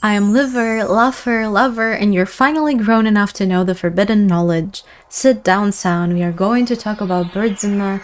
I am liver, lover, lover, and you're finally grown enough to know the forbidden knowledge. Sit down, sound. We are going to talk about birds in the...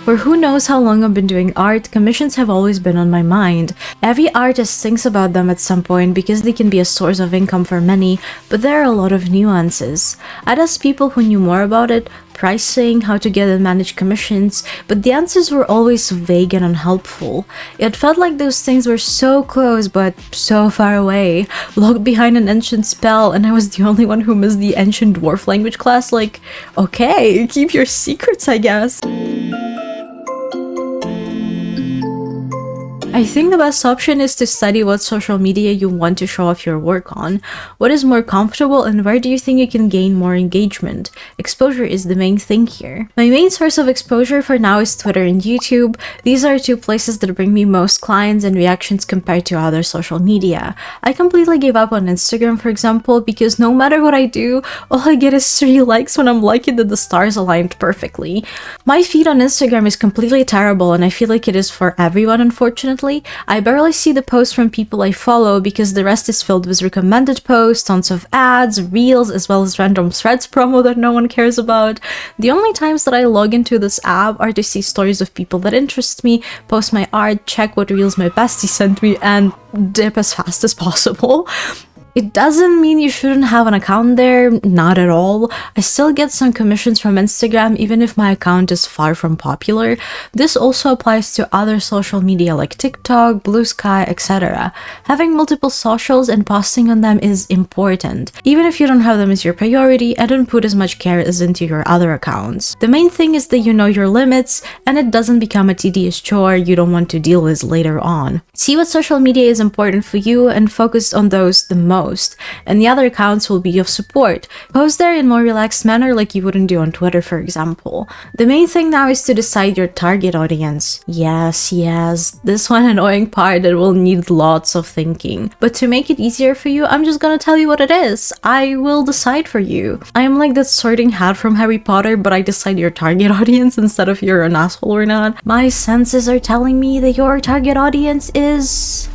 For who knows how long I've been doing art, commissions have always been on my mind. Every artist thinks about them at some point because they can be a source of income for many, but there are a lot of nuances. I'd asked people who knew more about it, pricing, how to get and manage commissions, but the answers were always vague and unhelpful. It felt like those things were so close but so far away, locked behind an ancient spell, and I was the only one who missed the ancient dwarf language class. Like, okay, keep your secrets, I guess. I think the best option is to study what social media you want to show off your work on. What is more comfortable and where do you think you can gain more engagement? Exposure is the main thing here. My main source of exposure for now is Twitter and YouTube. These are two places that bring me most clients and reactions compared to other social media. I completely gave up on Instagram, for example, because no matter what I do, all I get is 3 likes when I'm lucky that the stars aligned perfectly. My feed on Instagram is completely terrible and I feel like it is for everyone, unfortunately. I barely see the posts from people I follow because the rest is filled with recommended posts, tons of ads, reels, as well as random threads promo that no one cares about. The only times that I log into this app are to see stories of people that interest me, post my art, check what reels my bestie sent me, and dip as fast as possible. It doesn't mean you shouldn't have an account there, not at all. I still get some commissions from Instagram even if my account is far from popular. This also applies to other social media like TikTok, Blue Sky, etc. Having multiple socials and posting on them is important. Even if you don't have them as your priority, I don't put as much care as into your other accounts. The main thing is that you know your limits and it doesn't become a tedious chore you don't want to deal with later on. See what social media is important for you and focus on those the most. And the other accounts will be of support. Post there in more relaxed manner like you wouldn't do on Twitter, for example. The main thing now is to decide your target audience. Yes, this one annoying part that will need lots of thinking. But to make it easier for you, I'm just gonna tell you what it is. I will decide for you. I am like that sorting hat from Harry Potter, but I decide your target audience instead of you're an asshole or not. My senses are telling me that your target audience is...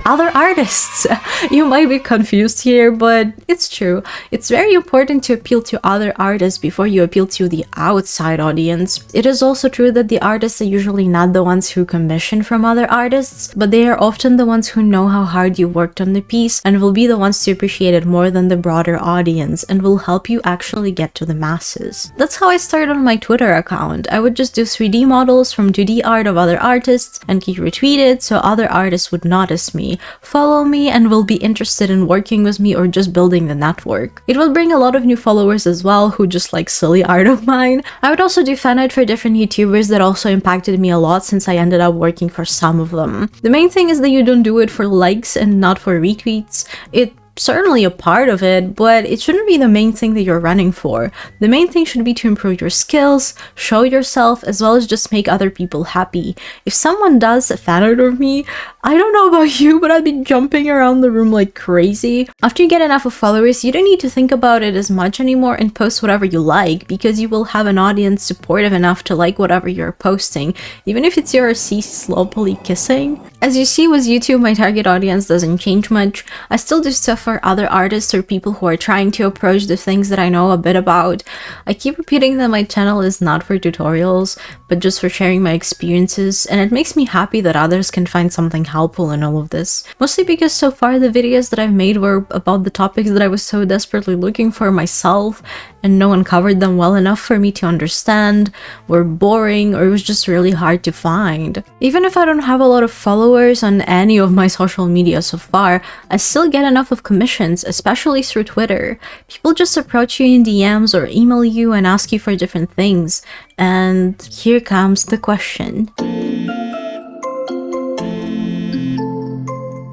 other artists. You might be confused here, but it's true. It's very important to appeal to other artists before you appeal to the outside audience. It is also true that the artists are usually not the ones who commission from other artists, but they are often the ones who know how hard you worked on the piece and will be the ones to appreciate it more than the broader audience and will help you actually get to the masses. That's how I started on my Twitter account. I would just do 3D models from 2D art of other artists and keep retweeted so other artists would notice me, follow me, and will be interested in working with me or just building the network. It will bring a lot of new followers as well who just like silly art of mine. I would also do fan art for different YouTubers that also impacted me a lot since I ended up working for some of them. The main thing is that you don't do it for likes and not for retweets. It's certainly a part of it, but it shouldn't be the main thing that you're running for. The main thing should be to improve your skills, show yourself, as well as just make other people happy. If someone does a fan art of me, I don't know about you, but I'd be jumping around the room like crazy. After you get enough of followers, you don't need to think about it as much anymore and post whatever you like, because you will have an audience supportive enough to like whatever you're posting, even if it's your C slowly kissing. As you see with YouTube, my target audience doesn't change much. I still do stuff for other artists or people who are trying to approach the things that I know a bit about. I keep repeating that my channel is not for tutorials, but just for sharing my experiences, and it makes me happy that others can find something helpful in all of this. Mostly because so far the videos that I've made were about the topics that I was so desperately looking for myself, and no one covered them well enough for me to understand, were boring, or it was just really hard to find. Even if I don't have a lot of followers on any of my social media so far, I still get enough of commissions, especially through Twitter. People just approach you in DMs or email you and ask you for different things. And here comes the question.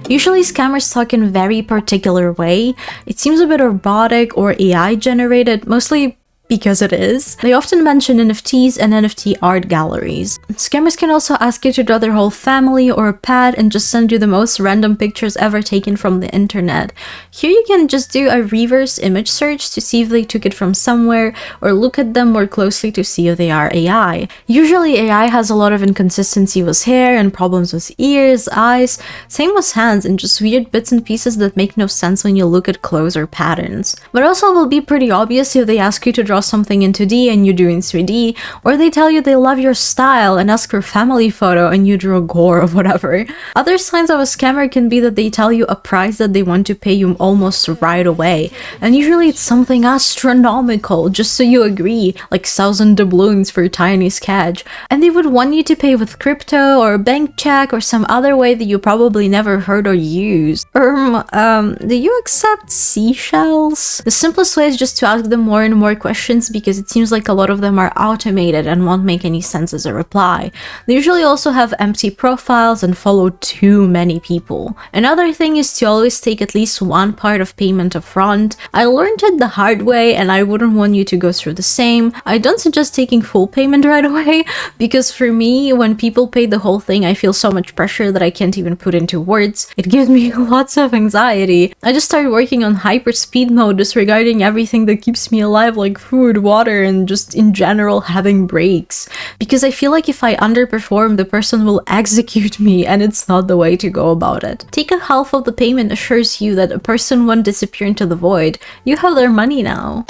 Usually scammers talk in a very particular way. It seems a bit robotic or AI generated, mostly because it is. They often mention NFTs and NFT art galleries. Scammers can also ask you to draw their whole family or a pet and just send you the most random pictures ever taken from the internet. Here you can just do a reverse image search to see if they took it from somewhere, or look at them more closely to see if they are AI. Usually AI has a lot of inconsistency with hair and problems with ears, eyes, same with hands, and just weird bits and pieces that make no sense when you look at clothes or patterns. But also it will be pretty obvious if they ask you to draw something in 2D and you do in 3D, or they tell you they love your style and ask for a family photo and you draw gore or whatever. Other signs of a scammer can be that they tell you a price that they want to pay you almost right away, and usually it's something astronomical just so you agree, like 1,000 doubloons for a tiny sketch, and they would want you to pay with crypto or a bank check or some other way that you probably never heard or used. Do you accept seashells? The simplest way is just to ask them more and more questions, because it seems like a lot of them are automated and won't make any sense as a reply. They usually also have empty profiles and follow too many people. Another thing is to always take at least one part of payment up front. I learned it the hard way and I wouldn't want you to go through the same. I don't suggest taking full payment right away, because for me, when people pay the whole thing, I feel so much pressure that I can't even put into words. It gives me lots of anxiety. I just started working on hyper speed mode, disregarding everything that keeps me alive, like food, water, and just in general having breaks. Because I feel like if I underperform, the person will execute me, and it's not the way to go about it. Taking half of the payment assures you that a person won't disappear into the void. You have their money now.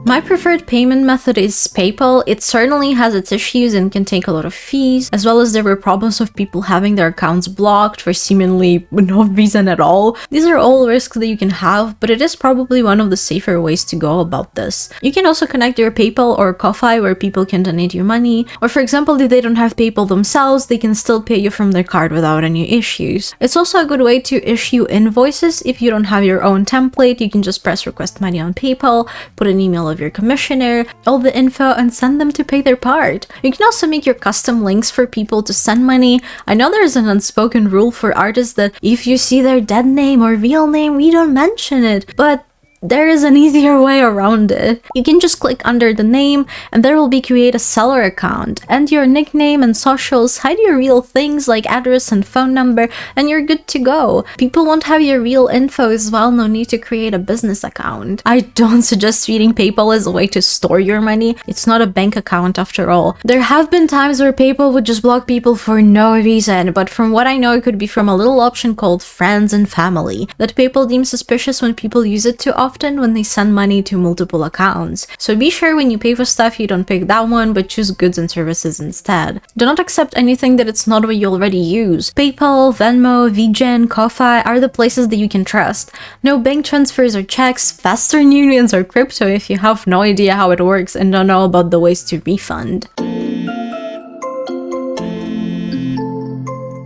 My preferred payment method is PayPal. It certainly has its issues and can take a lot of fees, as well as there were problems of people having their accounts blocked for seemingly no reason at all. These are all risks that you can have, but it is probably one of the safer ways to go about this. You can also connect your PayPal or Ko-fi where people can donate you money, or for example, if they don't have PayPal themselves, they can still pay you from their card without any issues. It's also a good way to issue invoices. If you don't have your own template, you can just press request money on PayPal, put an email of your commissioner, all the info, and send them to pay their part. You can also make your custom links for people to send money. I know there's an unspoken rule for artists that if you see their dead name or real name, we don't mention it, but there is an easier way around it. You can just click under the name and there will be create a seller account. Enter your nickname and socials, hide your real things like address and phone number, and you're good to go. People won't have your real info as well, no need to create a business account. I don't suggest treating PayPal as a way to store your money. It's not a bank account after all. There have been times where PayPal would just block people for no reason, but from what I know, it could be from a little option called friends and family that PayPal deems suspicious when people use it too often when they send money to multiple accounts. So be sure when you pay for stuff you don't pick that one, but choose goods and services instead. Do not accept anything that it's not what you already use. PayPal, Venmo, VGen, Ko-fi are the places that you can trust. No bank transfers or checks, Western Unions or crypto if you have no idea how it works and don't know about the ways to refund.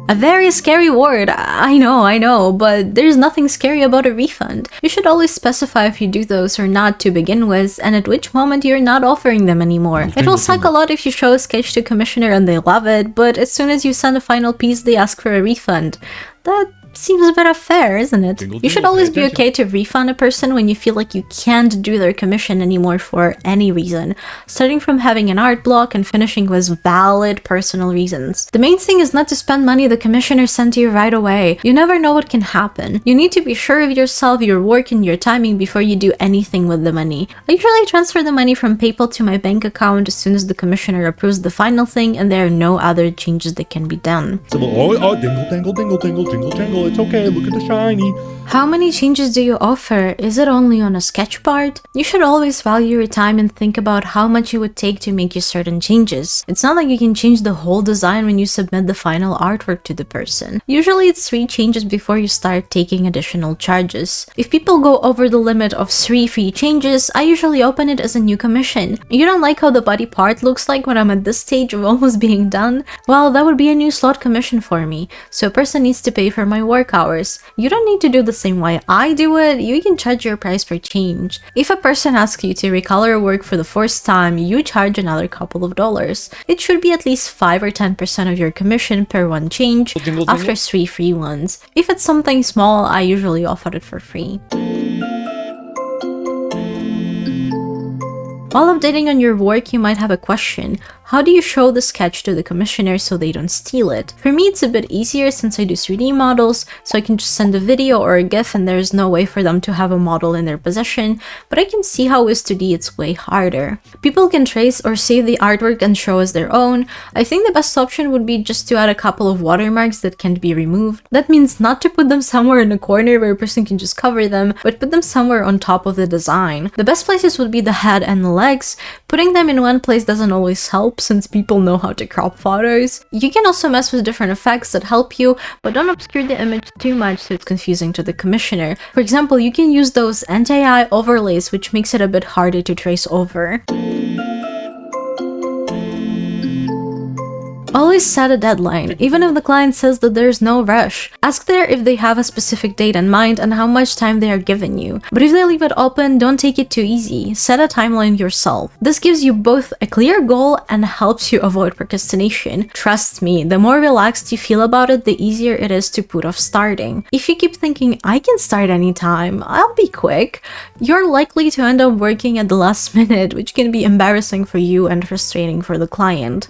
A very scary word, I know, but there's nothing scary about a refund. You should always specify if you do those or not to begin with, and at which moment you're not offering them anymore. It will suck a lot if you show a sketch to commissioner and they love it, but as soon as you send a final piece, they ask for a refund. That seems a bit unfair, isn't it? You should always be okay to refund a person when you feel like you can't do their commission anymore for any reason, starting from having an art block and finishing with valid personal reasons. The main thing is not to spend money the commissioner sent to you right away. You never know what can happen. You need to be sure of yourself, your work, and your timing before you do anything with the money. I usually transfer the money from PayPal to my bank account as soon as the commissioner approves the final thing and there are no other changes that can be done. Oh, dingle, dangle, dingle, dingle, dingle, jangle. It's okay, look at the shiny. How many changes do you offer? Is it only on a sketch part? You should always value your time and think about how much it would take to make you certain changes. It's not like you can change the whole design when you submit the final artwork to the person. Usually it's 3 changes before you start taking additional charges. If people go over the limit of 3 free changes, I usually open it as a new commission. You don't like how the body part looks like when I'm at this stage of almost being done? Well, that would be a new slot commission for me. So a person needs to pay for my work hours. You don't need to do the same way I do it, you can charge your price per change. If a person asks you to recolor a work for the first time, you charge another couple of dollars. It should be at least 5 or 10% of your commission per one change after 3 free ones. If it's something small, I usually offer it for free. While updating on your work, you might have a question. How do you show the sketch to the commissioner so they don't steal it? For me, it's a bit easier since I do 3D models, so I can just send a video or a GIF and there's no way for them to have a model in their possession, but I can see how with 2D it's way harder. People can trace or save the artwork and show as their own. I think the best option would be just to add a couple of watermarks that can't be removed. That means not to put them somewhere in a corner where a person can just cover them, but put them somewhere on top of the design. The best places would be the head and the legs. Putting them in one place doesn't always help since people know how to crop photos. You can also mess with different effects that help you, but don't obscure the image too much so it's confusing to the commissioner. For example, you can use those anti-eye overlays, which makes it a bit harder to trace over. Always set a deadline, even if the client says that there's no rush. Ask there if they have a specific date in mind and how much time they are giving you. But if they leave it open, don't take it too easy. Set a timeline yourself. This gives you both a clear goal and helps you avoid procrastination. Trust me, the more relaxed you feel about it, the easier it is to put off starting. If you keep thinking, I can start anytime, I'll be quick, you're likely to end up working at the last minute, which can be embarrassing for you and frustrating for the client.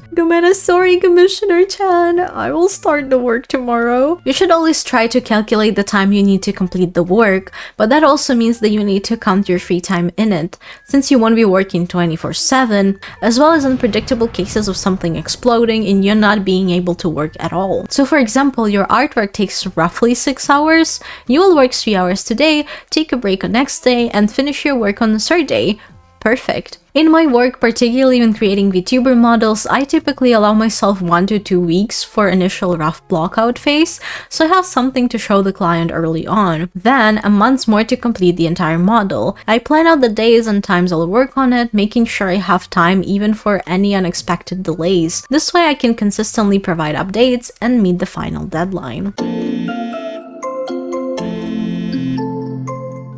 Sorry, Commissioner Chan, I will start the work tomorrow. You should always try to calculate the time you need to complete the work, but that also means that you need to count your free time in it, since you won't be working 24/7, as well as unpredictable cases of something exploding and you not being able to work at all. So for example, your artwork takes roughly 6 hours, you will work 3 hours today, take a break on next day, and finish your work on the third day. Perfect. In my work, particularly when creating VTuber models, I typically allow myself 1 to 2 weeks for initial rough blockout phase, so I have something to show the client early on. Then, a month more to complete the entire model. I plan out the days and times I'll work on it, making sure I have time even for any unexpected delays. This way I can consistently provide updates and meet the final deadline.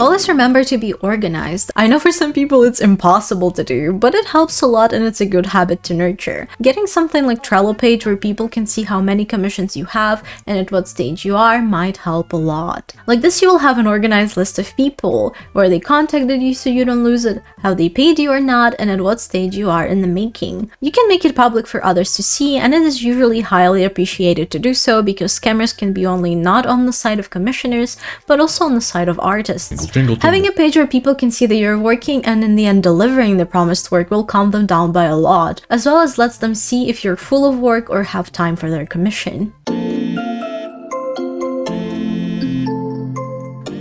Always remember to be organized. I know for some people it's impossible to do, but it helps a lot and it's a good habit to nurture. Getting something like Trello page where people can see how many commissions you have and at what stage you are might help a lot. Like this, you will have an organized list of people, where they contacted you so you don't lose it, how they paid you or not, and at what stage you are in the making. You can make it public for others to see, and it is usually highly appreciated to do so because scammers can be only not on the side of commissioners, but also on the side of artists. Jingle, jingle. Having a page where people can see that you're working and in the end delivering the promised work will calm them down by a lot, as well as lets them see if you're full of work or have time for their commission.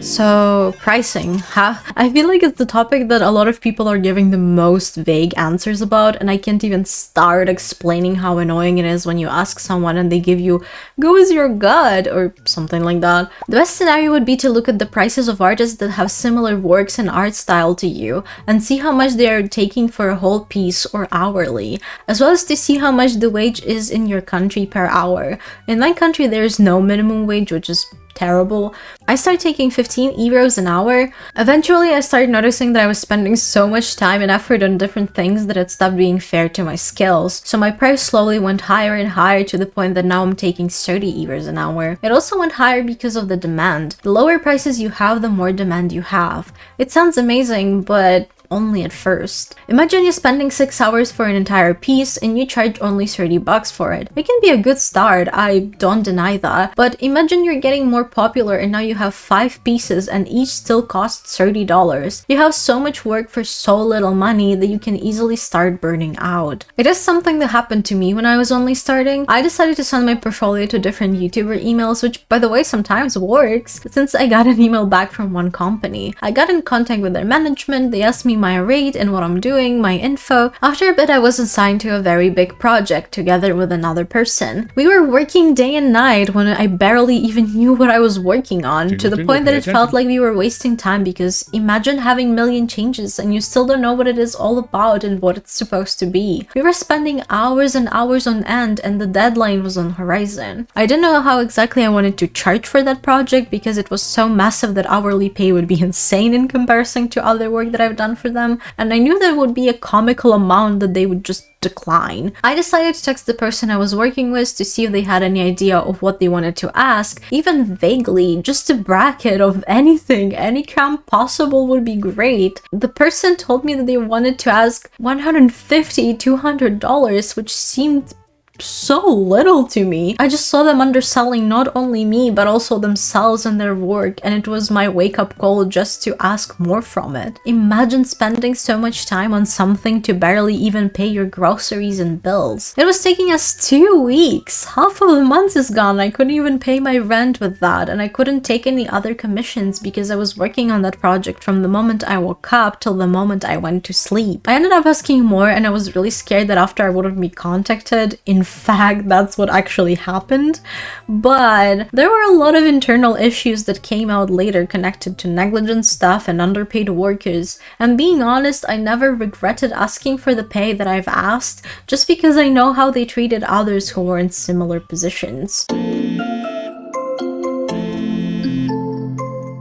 So, pricing, I feel like it's the topic that a lot of people are giving the most vague answers about, and I can't even start explaining how annoying it is when you ask someone and they give you, go with your gut, or something like that. The best scenario would be to look at the prices of artists that have similar works and art style to you, and see how much they are taking for a whole piece or hourly, as well as to see how much the wage is in your country per hour. In my country, there is no minimum wage, which is terrible. I started taking 15 euros an hour. Eventually, I started noticing that I was spending so much time and effort on different things that it stopped being fair to my skills. So my price slowly went higher and higher to the point that now I'm taking 30 euros an hour. It also went higher because of the demand. The lower prices you have, the more demand you have. It sounds amazing, but only at first. Imagine you spending 6 hours for an entire piece and you charge only 30 bucks for it. It can be a good start, I don't deny that, but imagine you're getting more popular and now you have 5 pieces and each still costs $30. You have so much work for so little money that you can easily start burning out. It is something that happened to me when I was only starting. I decided to send my portfolio to different YouTuber emails, which by the way sometimes works, since I got an email back from one company. I got in contact with their management, they asked me my rate and what I'm doing, my info. After a bit, I was assigned to a very big project together with another person. We were working day and night when I barely even knew what I was working on, to the point that it felt like we were wasting time, because imagine having a million changes and you still don't know what it is all about and what it's supposed to be. We were spending hours and hours on end and the deadline was on horizon. I didn't know how exactly I wanted to charge for that project because it was so massive that hourly pay would be insane in comparison to other work that I've done for them, and I knew that would be a comical amount that they would just decline. I decided to text the person I was working with to see if they had any idea of what they wanted to ask, even vaguely, just a bracket of anything, any count possible would be great. The person told me that they wanted to ask $150, $200, which seemed so little to me. I just saw them underselling not only me but also themselves and their work, and it was my wake-up call just to ask more from it. Imagine spending so much time on something to barely even pay your groceries and bills. It was taking us 2 weeks. Half of the month is gone. I couldn't even pay my rent with that, and I couldn't take any other commissions because I was working on that project from the moment I woke up till the moment I went to sleep. I ended up asking more, and I was really scared that after I wouldn't be contacted. In fact, that's what actually happened. But there were a lot of internal issues that came out later connected to negligent staff and underpaid workers. And being honest, I never regretted asking for the pay that I've asked, just because I know how they treated others who were in similar positions.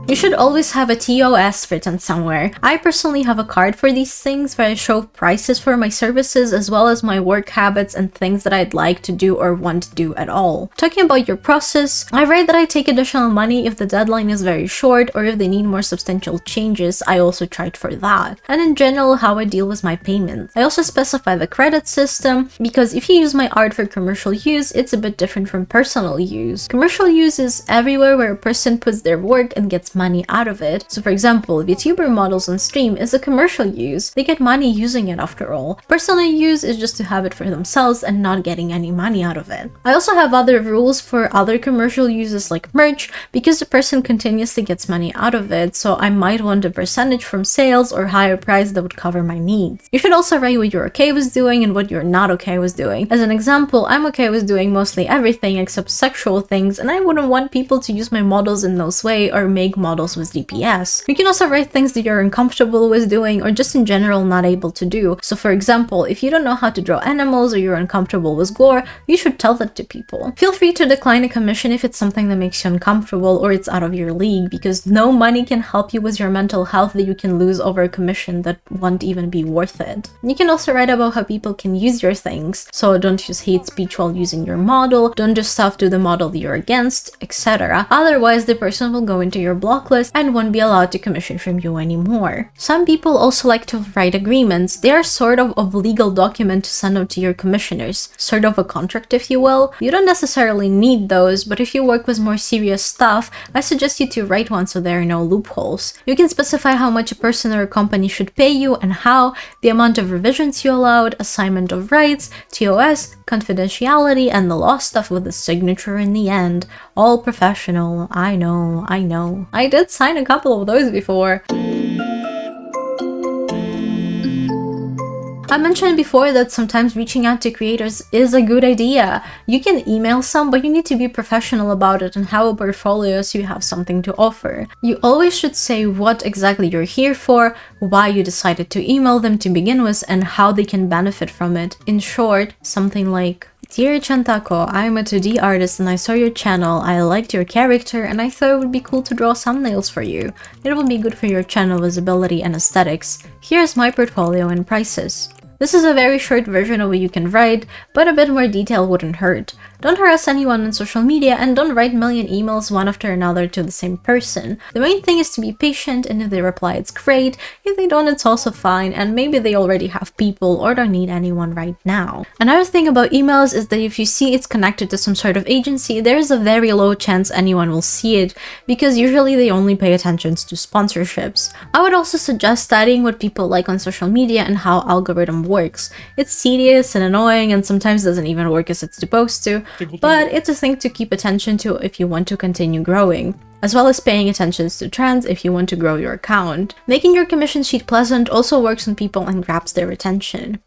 You should always have a TOS written somewhere. I personally have a card for these things where I show prices for my services as well as my work habits and things that I'd like to do or want to do at all. Talking about your process, I write that I take additional money if the deadline is very short or if they need more substantial changes. I also tried for that. And in general, how I deal with my payments. I also specify the credit system because if you use my art for commercial use, it's a bit different from personal use. Commercial use is everywhere where a person puts their work and gets money out of it. So for example, VTuber models on stream is a commercial use. They get money using it after all. Personal use is just to have it for themselves and not getting any money out of it. I also have other rules for other commercial uses like merch because the person continuously gets money out of it, so I might want a percentage from sales or higher price that would cover my needs. You should also write what you're okay with doing and what you're not okay with doing. As an example, I'm okay with doing mostly everything except sexual things, and I wouldn't want people to use my models in those way or make models with DPS. You can also write things that you're uncomfortable with doing or just in general not able to do. So for example, if you don't know how to draw animals or you're uncomfortable with gore, you should tell that to people. Feel free to decline a commission if it's something that makes you uncomfortable or it's out of your league, because no money can help you with your mental health that you can lose over a commission that won't even be worth it. You can also write about how people can use your things, so don't use hate speech while using your model, don't do stuff to the model that you're against, etc. Otherwise, the person will go into your block list and won't be allowed to commission from you anymore. Some people also like to write agreements. They are sort of a legal document to send out to your commissioners, sort of a contract if you will. You don't necessarily need those, but if you work with more serious stuff, I suggest you to write one so there are no loopholes. You can specify how much a person or a company should pay you and how, the amount of revisions you allowed, assignment of rights, TOS, confidentiality, and the law stuff with a signature in the end. All professional. I know. I did sign a couple of those before. I mentioned before that sometimes reaching out to creators is a good idea. You can email some, but you need to be professional about it and have a portfolio so you have something to offer. You always should say what exactly you're here for, why you decided to email them to begin with, and how they can benefit from it. In short, something like, "Dear Chantako, I'm a 2D artist and I saw your channel, I liked your character and I thought it would be cool to draw thumbnails for you. It will be good for your channel visibility and aesthetics. Here's my portfolio and prices." This is a very short version of what you can write, but a bit more detail wouldn't hurt. Don't harass anyone on social media and don't write a million emails one after another to the same person. The main thing is to be patient, and if they reply it's great, if they don't it's also fine, and maybe they already have people or don't need anyone right now. Another thing about emails is that if you see it's connected to some sort of agency, there is a very low chance anyone will see it, because usually they only pay attention to sponsorships. I would also suggest studying what people like on social media and how algorithm works. It's tedious and annoying and sometimes doesn't even work as it's supposed to, but it's a thing to keep attention to if you want to continue growing, as well as paying attention to trends if you want to grow your account. Making your commission sheet pleasant also works on people and grabs their attention.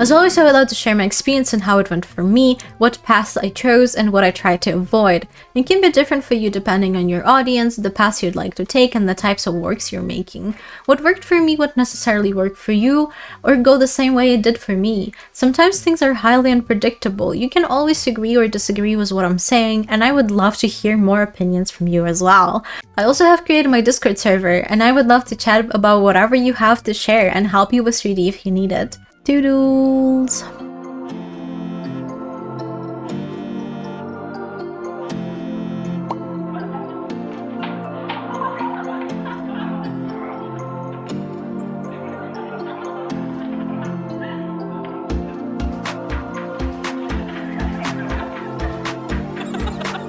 As always, I would love to share my experience and how it went for me, what paths I chose, and what I tried to avoid. It can be different for you depending on your audience, the paths you'd like to take, and the types of works you're making. What worked for me won't necessarily work for you, or go the same way it did for me. Sometimes things are highly unpredictable. You can always agree or disagree with what I'm saying, and I would love to hear more opinions from you as well. I also have created my Discord server, and I would love to chat about whatever you have to share and help you with 3D if you need it. Doodles!